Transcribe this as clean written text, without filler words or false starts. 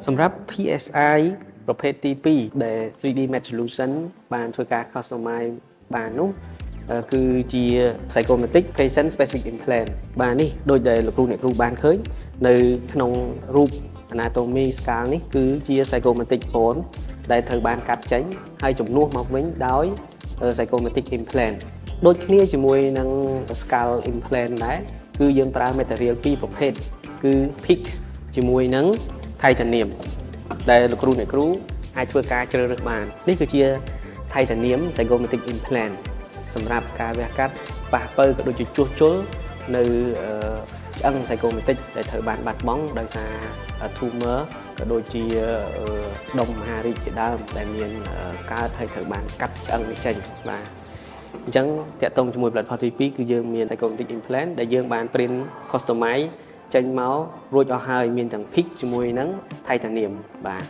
សម្រាប់ PSI ប្រភេទទី2ដែល 3D Matte Solution បានធ្វើការ customize បាននោះគឺជា Psychomatic Patient Specific Implant បាទនេះដូចដែលលោកគ្រូអ្នកគ្រូបានឃើញនៅក្នុងរូប anatomy scale នេះគឺជា Psychomatic bone ដែលត្រូវបានកាត់ចេញហើយជំនួសមកវិញដោយ Psychomatic Implant ដូចគ្នាជាមួយនឹង Skull Implant ដែរគឺយើងប្រើ material ពីរប្រភេទគឺ PEEK ជាមួយនឹង Titanium ដែលលោកគ្រូអ្នកគ្រូអាចធ្វើការជ្រើសរើសបាននេះគឺជា Titanium Zygomatic Implant សម្រាប់ការវះកាត់ប៉ះពើក៏ដូចជាជួសជុលនៅឆ្អឹង Zygomatic ដែលត្រូវបានបាត់បង់ដោយសារ tumor ក៏ដូចជាដុំមហារីកជាដើមដែលមានកើតហើយត្រូវបានកាត់ឆ្អឹងនេះចេញបាទអញ្ចឹងតាក់ទងជាមួយផលិតផលទី2គឺយើងមាន Zygomatic Implant ដែលយើងបាន print customize ចេញមករួចអស់ហើយមានទាំង PEEK ជាមួយនឹង Titanium បាទ